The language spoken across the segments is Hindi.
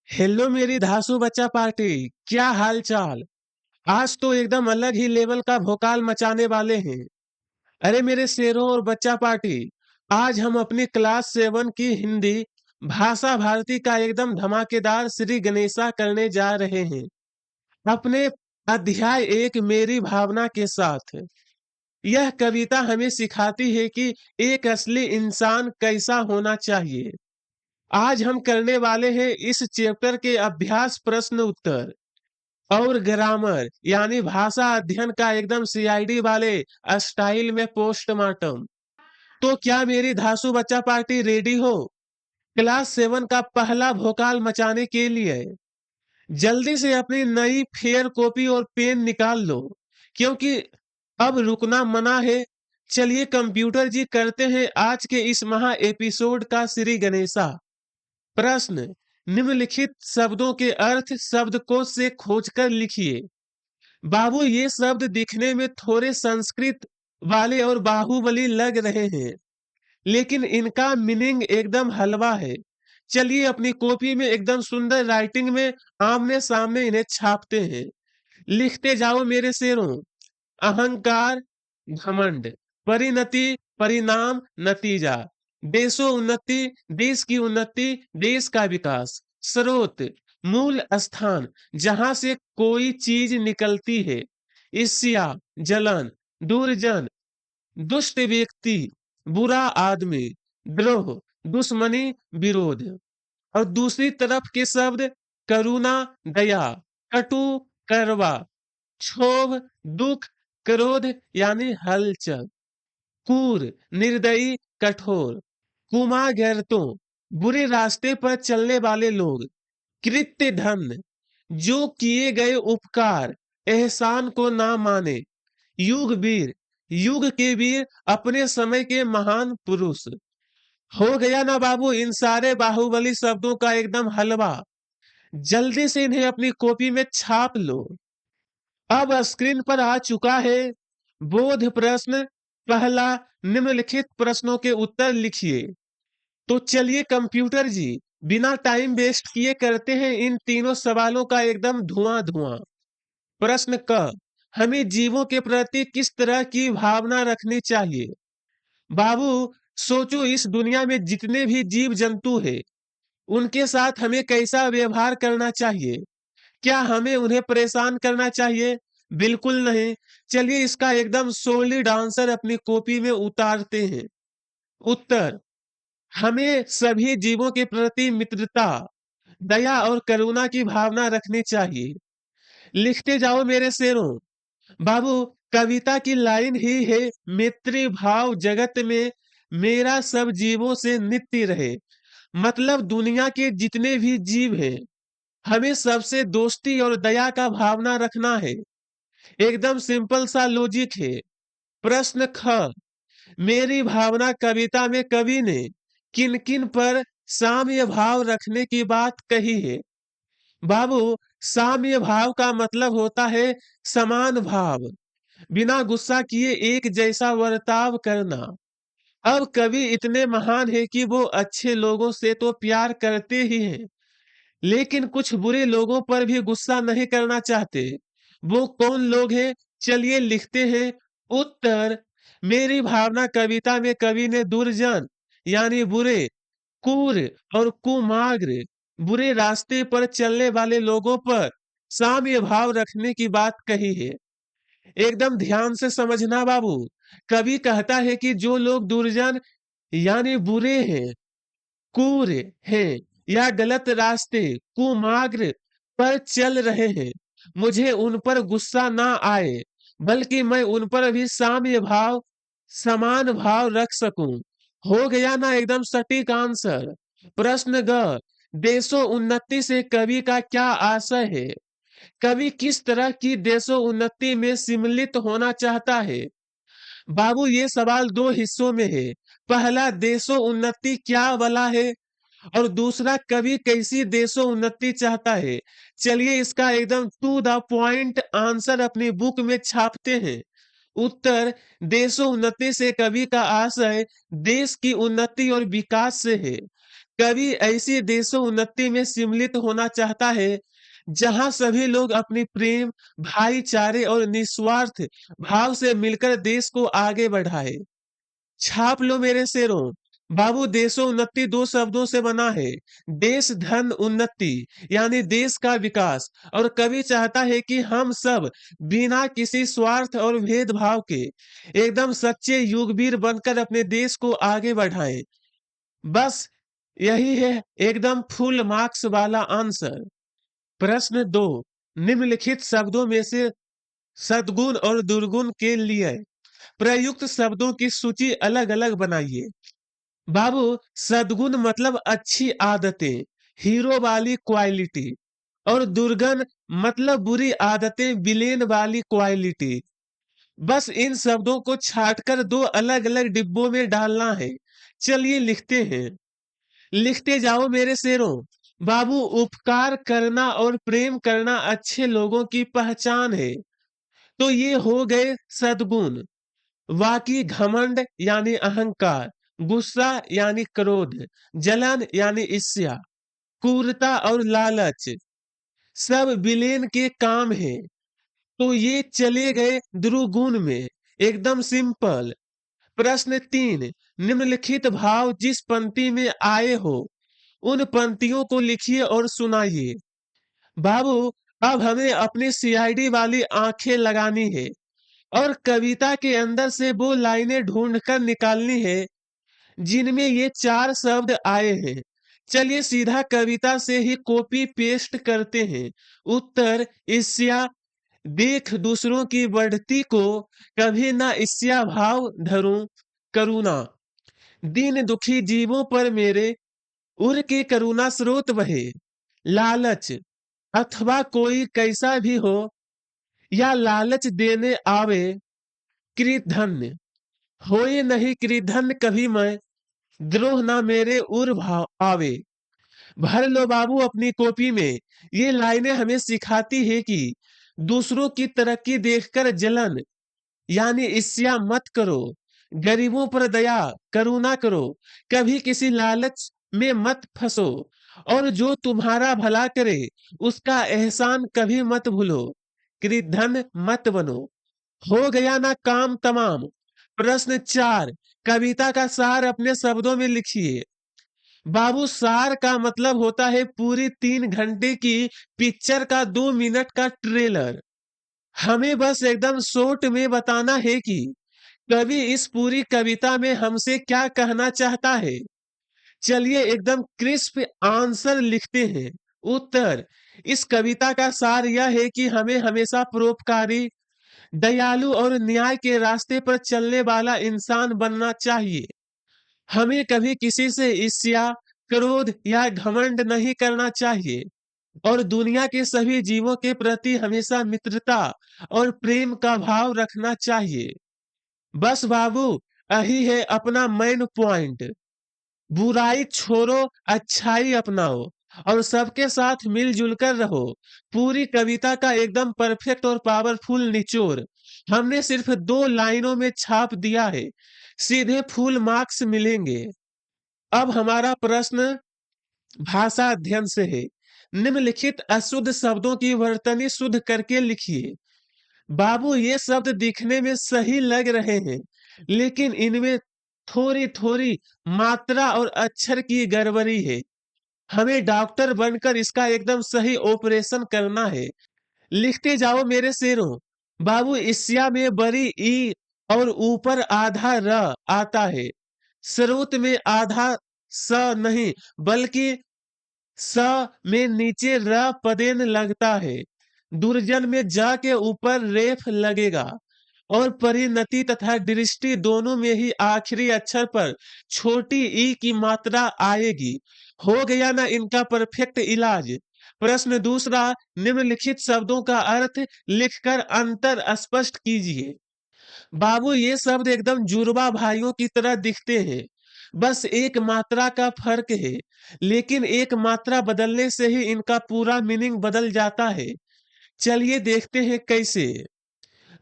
हेलो मेरी धांसू बच्चा पार्टी। क्या हाल चाल। आज तो एकदम अलग ही लेवल का भोकाल मचाने वाले हैं। अरे मेरे शेरों और बच्चा पार्टी, आज हम अपनी क्लास 7 की हिंदी भाषा भारती का एकदम धमाकेदार श्री गणेशा करने जा रहे हैं अपने अध्याय 1 मेरी भावना के साथ। यह कविता हमें सिखाती है कि एक असली इंसान कैसा होना चाहिए। आज हम करने वाले हैं इस चैप्टर के अभ्यास प्रश्न उत्तर और ग्रामर यानी भाषा अध्ययन का एकदम सीआईडी वाले स्टाइल में पोस्टमार्टम। तो क्या मेरी धासु बच्चा पार्टी रेडी हो क्लास 7 का पहला भोकाल मचाने के लिए? जल्दी से अपनी नई फेयर कॉपी और पेन निकाल लो, क्योंकि अब रुकना मना है। चलिए कंप्यूटर जी करते हैं आज के इस महा एपिसोड का श्री गणेशा। प्रश्न: निम्नलिखित शब्दों के अर्थ शब्दकोश से खोजकर लिखिए। बाबू, ये शब्द दिखने में थोड़े संस्कृत वाले और बाहुबली लग रहे हैं, लेकिन इनका मीनिंग एकदम हलवा है। चलिए अपनी कॉपी में एकदम सुंदर राइटिंग में आमने सामने इन्हें छापते हैं। लिखते जाओ मेरे शेरों। अहंकार, घमंड। परिणति, परिणाम, नतीजा। देशोन्नति, देश की उन्नति, देश का विकास। स्रोत, मूल स्थान जहां से कोई चीज निकलती है। ईर्ष्या, जलन। दुर्जन, दुष्ट व्यक्ति, बुरा आदमी। द्रोह, दुश्मनी, विरोध। और दूसरी तरफ के शब्द: करुणा, दया। कटु, करवा। क्षोभ, दुख। क्रोध यानी हलचल। क्रूर, निर्दयी, कठोर। कुमार्गर्तों, बुरे रास्ते पर चलने वाले लोग। कृत्य धन, जो किए गए उपकार एहसान को ना माने। युग वीर, युग के वीर, अपने समय के महान पुरुष। हो गया ना बाबू इन सारे बाहुबली शब्दों का एकदम हलवा। जल्दी से इन्हें अपनी कॉपी में छाप लो। अब स्क्रीन पर आ चुका है बोध प्रश्न पहला। निम्नलिखित प्रश्नों के उत्तर लिखिए। तो चलिए कंप्यूटर जी, बिना टाइम वेस्ट किए करते हैं इन तीनों सवालों का एकदम धुआं धुआं। प्रश्न क: हमें जीवों के प्रति किस तरह की भावना रखनी चाहिए? बाबू, सोचो इस दुनिया में जितने भी जीव जंतु हैं, उनके साथ हमें कैसा व्यवहार करना चाहिए? क्या हमें उन्हें परेशान करना चाहिए? बिल्कुल नहीं। चलिए इसका एकदम सॉलिड आंसर अपनी कॉपी में उतारते हैं। उत्तर: हमें सभी जीवों के प्रति मित्रता, दया और करुणा की भावना रखनी चाहिए। लिखते जाओ मेरे शेरों। बाबू, कविता की लाइन ही है, मैत्री भाव जगत में मेरा सब जीवों से नित्य रहे। मतलब दुनिया के जितने भी जीव हैं, हमें सबसे दोस्ती और दया का भावना रखना है। एकदम सिंपल सा लॉजिक है। प्रश्न ख: मेरी भावना कविता में कवि ने किन किन पर साम्य भाव रखने की बात कही है? बाबू, साम्य भाव का मतलब होता है समान भाव, बिना गुस्सा किए एक जैसा बर्ताव करना। अब कवि इतने महान है कि वो अच्छे लोगों से तो प्यार करते ही हैं, लेकिन कुछ बुरे लोगों पर भी गुस्सा नहीं करना चाहते। वो कौन लोग हैं? चलिए लिखते हैं। उत्तर: मेरी भावना कविता में कवि ने दुर्जन यानी बुरे, क्रूर और कुमार्ग, बुरे रास्ते पर चलने वाले लोगों पर साम्य भाव रखने की बात कही है। एकदम ध्यान से समझना बाबू। कवि कहता है कि जो लोग दुर्जन यानी बुरे हैं, क्रूर हैं या गलत रास्ते कुमार्ग पर चल रहे हैं, मुझे उन पर गुस्सा ना आए, बल्कि मैं उन पर भी साम्य भाव, समान भाव रख सकूं। हो गया ना एकदम सटीक आंसर। प्रश्न ग: देशोन्नति से कवि का क्या आशय है? कवि किस तरह की देशोन्नति में सम्मिलित होना चाहता है? बाबू, ये सवाल दो हिस्सों में है। पहला, देशोन्नति क्या वाला है, और दूसरा, कवि कैसी देशोन्नति चाहता है। चलिए इसका एकदम टू द पॉइंट आंसर अपनी बुक में छापते हैं। उत्तर: देशोन्नति से कवि का आशय देश की उन्नति और विकास से है। कवि ऐसी देशोन्नति में सम्मिलित होना चाहता है जहां सभी लोग अपनी प्रेम, भाईचारे और निस्वार्थ भाव से मिलकर देश को आगे बढ़ाए। छाप लो मेरे शेरों। बाबू, देशोन्नति दो शब्दों से बना है। देश धन उन्नति यानी देश का विकास, और कवि चाहता है कि हम सब बिना किसी स्वार्थ और भेदभाव के एकदम सच्चे युगवीर बनकर अपने देश को आगे बढ़ाएं। बस यही है एकदम फुल मार्क्स वाला आंसर। प्रश्न 2, निम्नलिखित शब्दों में से सद्गुण और दुर्गुण के लिए प्रयुक्त शब्दों की सूची अलग अलग बनाइए। बाबू, सद्गुण मतलब अच्छी आदतें, हीरो वाली क्वालिटी, और दुर्गुण मतलब बुरी आदतें, विलेन वाली क्वालिटी। बस इन शब्दों को छांटकर दो अलग अलग डिब्बों में डालना है। चलिए लिखते हैं। लिखते जाओ मेरे शेरों। बाबू, उपकार करना और प्रेम करना अच्छे लोगों की पहचान है, तो ये हो गए सद्गुण। वाकी घमंड यानी अहंकार, गुस्सा यानी क्रोध, जलन यानी ईर्ष्या, क्रूरता और लालच सब विलेन के काम है, तो ये चले गए दुर्गुण में। एकदम सिंपल। प्रश्न 3, निम्नलिखित भाव जिस पंक्ति में आए हो उन पंक्तियों को लिखिए और सुनाइए। बाबू, अब हमें अपनी सीआईडी वाली आंखें लगानी है और कविता के अंदर से वो लाइनें ढूंढकर निकालनी है जिनमें ये चार शब्द आए हैं। चलिए सीधा कविता से ही कॉपी पेस्ट करते हैं। उत्तर, ईर्ष्या। देख दूसरों की बढ़ती को कभी ना ईर्ष्या भाव धरूं। करुणा, दीन दुखी जीवों पर मेरे उर के करुणा स्रोत बहे। लालच, अथवा कोई कैसा भी हो या लालच देने आवे। कृधन्य, होए नहीं कृधन्य कभी मैं, द्रोह ना मेरे उर भाव आवे। भर लो बाबू अपनी कॉपी में। ये लाइनें हमें सिखाती है कि दूसरों की तरक्की देखकर जलन यानी ईर्ष्या मत करो, गरीबों पर दया करुणा करो, कभी किसी लालच में मत फंसो, और जो तुम्हारा भला करे उसका एहसान कभी मत भूलो। कृतघ्न मत बनो। हो गया ना काम तमाम। प्रश्न 4, कविता का सार अपने शब्दों में लिखिए। बाबू, सार का मतलब होता है पूरी 3 घंटे की पिक्चर का 2 मिनट का ट्रेलर। हमें बस एकदम शॉर्ट में बताना है कि कवि इस पूरी कविता में हमसे क्या कहना चाहता है। चलिए एकदम क्रिस्प आंसर लिखते हैं। उत्तर, इस कविता का सार यह है कि हमें हमेशा परोपकारी, दयालु और न्याय के रास्ते पर चलने वाला इंसान बनना चाहिए। हमें कभी किसी से ईर्ष्या, क्रोध या घमंड नहीं करना चाहिए, और दुनिया के सभी जीवों के प्रति हमेशा मित्रता और प्रेम का भाव रखना चाहिए। बस बाबू, यही है अपना मेन पॉइंट। बुराई छोड़ो, अच्छाई अपनाओ, और सबके साथ मिलजुल कर रहो। पूरी कविता का एकदम परफेक्ट और पावरफुल निचोड़ हमने सिर्फ 2 लाइनों में छाप दिया है। सीधे फुल मार्क्स मिलेंगे। अब हमारा प्रश्न भाषा अध्ययन से है। निम्नलिखित अशुद्ध शब्दों की वर्तनी शुद्ध करके लिखिए। बाबू, ये शब्द दिखने में सही लग रहे हैं, लेकिन इनमें थोड़ी थोड़ी मात्रा और अक्षर की गड़बड़ी है। हमें डॉक्टर बनकर इसका एकदम सही ऑपरेशन करना है। लिखते जाओ मेरे शेरों। बाबू, ईर्ष्या में बड़ी ई और ऊपर आधा र आता है। स्रोत में आधा स नहीं, बल्कि स में नीचे र पदेन लगता है। दुर्जन में ज के ऊपर रेफ लगेगा, और परिणति तथा दृष्टि दोनों में ही आखिरी अक्षर पर छोटी ई की मात्रा आएगी। हो गया ना इनका परफेक्ट इलाज। प्रश्न दूसरा, निम्नलिखित शब्दों का अर्थ लिखकर अंतर स्पष्ट कीजिए। बाबू, ये शब्द एकदम जुड़वा भाइयों की तरह दिखते हैं, बस एक मात्रा का फर्क है, लेकिन एक मात्रा बदलने से ही इनका पूरा मीनिंग बदल जाता है। चलिए देखते हैं कैसे।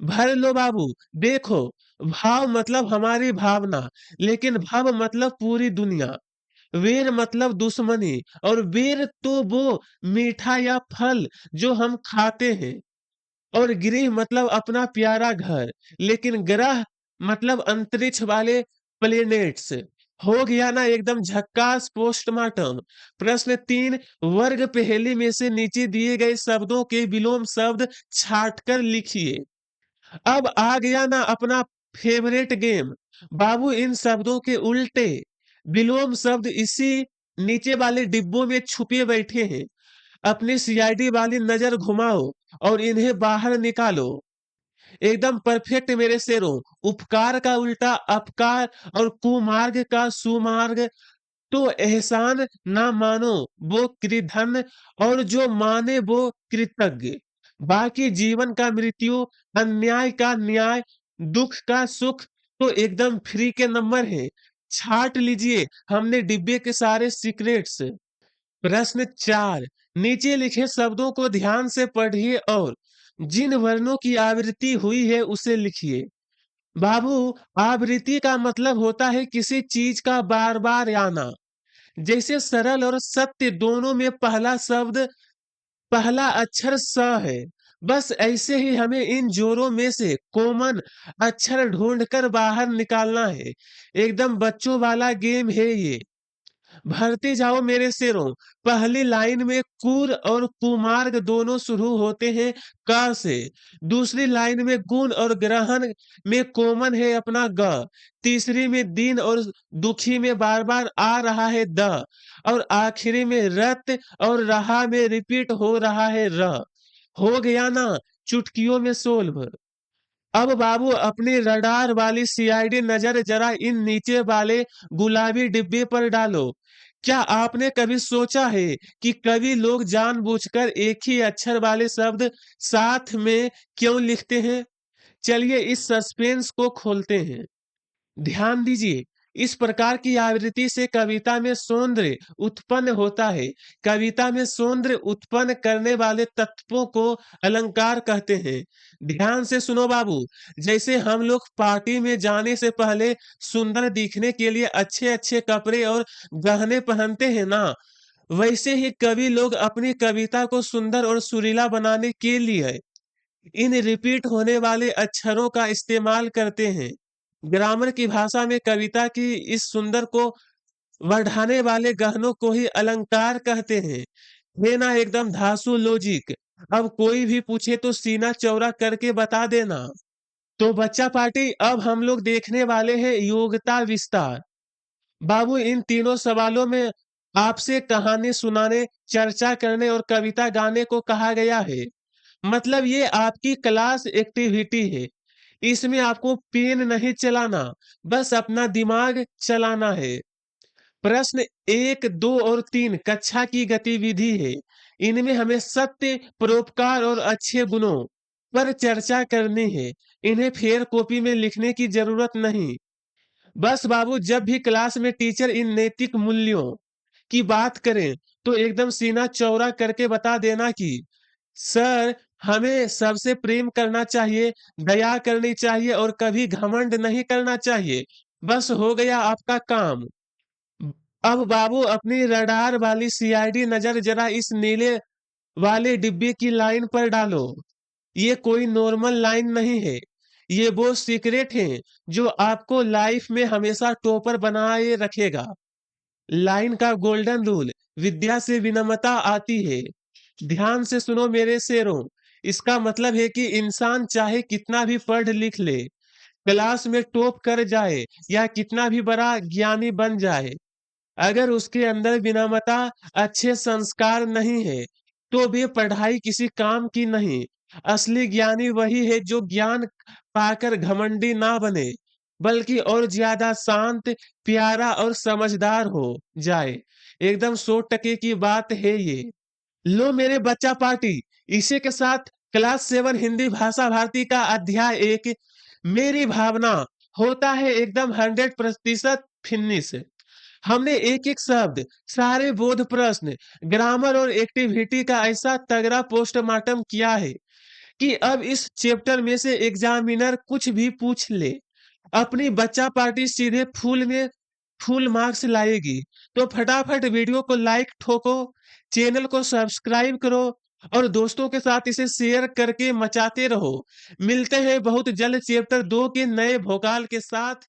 भर लो बाबू। देखो, भाव मतलब हमारी भावना, लेकिन भव मतलब पूरी दुनिया। वेर मतलब दुश्मनी, और बेर तो वो मीठा या फल जो हम खाते हैं। और गृह मतलब अपना प्यारा घर, लेकिन ग्रह मतलब अंतरिक्ष वाले प्लेनेट्स। हो गया ना एकदम झक्कास पोस्टमार्टम। प्रश्न 3, वर्ग पहेली में से नीचे दिए गए शब्दों के विलोम शब्द छांटकर लिखिए। अब आ गया ना अपना फेवरेट गेम। बाबू, इन शब्दों के उल्टे विलोम शब्द इसी नीचे वाले डिब्बों में छुपे बैठे हैं। अपनी सीआईडी वाली नजर घुमाओ और इन्हें बाहर निकालो। एकदम परफेक्ट मेरे शेरों। उपकार का उल्टा अपकार, और कुमार्ग का सुमार्ग। तो एहसान ना मानो वो कृधन, और जो माने वो कृतज्ञ। बाकी जीवन का मृत्यु, अन्याय का न्याय, दुख का सुख, तो एकदम फ्री के नंबर है। छाट लीजिए हमने डिब्बे के सारे सीक्रेट्स। प्रश्न 4, नीचे लिखे शब्दों को ध्यान से पढ़िए और जिन वर्णों की आवृत्ति हुई है उसे लिखिए। बाबू, आवृत्ति का मतलब होता है किसी चीज का बार बार आना। जैसे सरल और सत्य दोनों में पहला शब्द, पहला अक्षर स है। बस ऐसे ही हमें इन जोरों में से कॉमन अक्षर ढूंढकर बाहर निकालना है। एकदम बच्चों वाला गेम है ये। भरते जाओ मेरे शेरों। पहली लाइन में कुर और कुमार्ग दोनों शुरू होते हैं क से। दूसरी लाइन में गुण और ग्रहण में कॉमन है अपना ग। तीसरी में दिन और दुखी में बार बार आ रहा है द। और आखिरी में रत और रहा में रिपीट हो रहा है र। हो गया ना चुटकियों में सोल्व। अब बाबू, अपनी रडार वाली सीआईडी नजर जरा इन नीचे वाले गुलाबी डिब्बे पर डालो। क्या आपने कभी सोचा है कि कवि लोग जानबूझकर एक ही अक्षर वाले शब्द साथ में क्यों लिखते हैं? चलिए इस सस्पेंस को खोलते हैं। ध्यान दीजिए, इस प्रकार की आवृत्ति से कविता में सौंदर्य उत्पन्न होता है। कविता में सौंदर्य उत्पन्न करने वाले तत्वों को अलंकार कहते हैं। ध्यान से सुनो बाबू। जैसे हम लोग पार्टी में जाने से पहले सुंदर दिखने के लिए अच्छे अच्छे कपड़े और गहने पहनते हैं ना, वैसे ही कवि लोग अपनी कविता को सुंदर और सुरीला बनाने के लिए इन रिपीट होने वाले अक्षरों का इस्तेमाल करते हैं। ग्रामर की भाषा में कविता की इस सुंदर को बढ़ाने वाले गहनों को ही अलंकार कहते हैं। है ना एकदम धांसू लॉजिक। अब कोई भी पूछे तो सीना चौड़ा करके बता देना। तो बच्चा पार्टी, अब हम लोग देखने वाले हैं योग्यता विस्तार। बाबू, इन तीनों सवालों में आपसे कहानी सुनाने, चर्चा करने और कविता गाने को कहा गया है। मतलब ये आपकी क्लास एक्टिविटी है। इसमें आपको पेन नहीं चलाना, बस अपना दिमाग चलाना है। प्रश्न 1, 2 और 3 कक्षा की गतिविधि है। इनमें हमें सत्य, परोपकार और अच्छे गुणों पर चर्चा करनी है। इन्हें फेयर कॉपी में लिखने की जरूरत नहीं। बस बाबू, जब भी क्लास में टीचर इन नैतिक मूल्यों की बात करें तो एकदम सीना चौड़ा करके बता देना कि सर, हमें सबसे प्रेम करना चाहिए, दया करनी चाहिए और कभी घमंड नहीं करना चाहिए। बस हो गया आपका काम। अब बाबू, अपनी रडार वाली सीआईडी नजर जरा इस नीले वाले डिब्बे की लाइन पर डालो। ये कोई नॉर्मल लाइन नहीं है। ये वो सीक्रेट है जो आपको लाइफ में हमेशा टॉपर बनाए रखेगा। लाइन का गोल्डन रूल, विद्या से विनम्रता आती है। ध्यान से सुनो मेरे शेरों। इसका मतलब है कि इंसान चाहे कितना भी पढ़ लिख ले, क्लास में टॉप कर जाए या कितना भी बड़ा ज्ञानी बन जाए, अगर उसके अंदर विनम्रता, अच्छे संस्कार नहीं है, तो भी पढ़ाई किसी काम की नहीं। असली ज्ञानी वही है जो ज्ञान पाकर घमंडी ना बने, बल्कि और ज्यादा शांत, प्यारा और समझदार हो जाए। एकदम 100% की बात है ये। लो मेरे बच्चा पार्टी, इसी के साथ क्लास 7 हिंदी भाषा भारती का अध्याय 1 मेरी भावना होता है एकदम 100% फिनिश। हमने एक एक शब्द, सारे बोध प्रश्न, ग्रामर और एक्टिविटी का ऐसा तगड़ा पोस्टमार्टम किया है कि अब इस चैप्टर में से एग्जामिनर कुछ भी पूछ ले, अपनी बच्चा पार्टी सीधे फूल में फुल मार्क्स लाएगी। तो फटाफट वीडियो को लाइक ठोको, चैनल को सब्सक्राइब करो और दोस्तों के साथ इसे शेयर करके मचाते रहो। मिलते हैं बहुत जल्द चैप्टर 2 के नए भोकाल के साथ।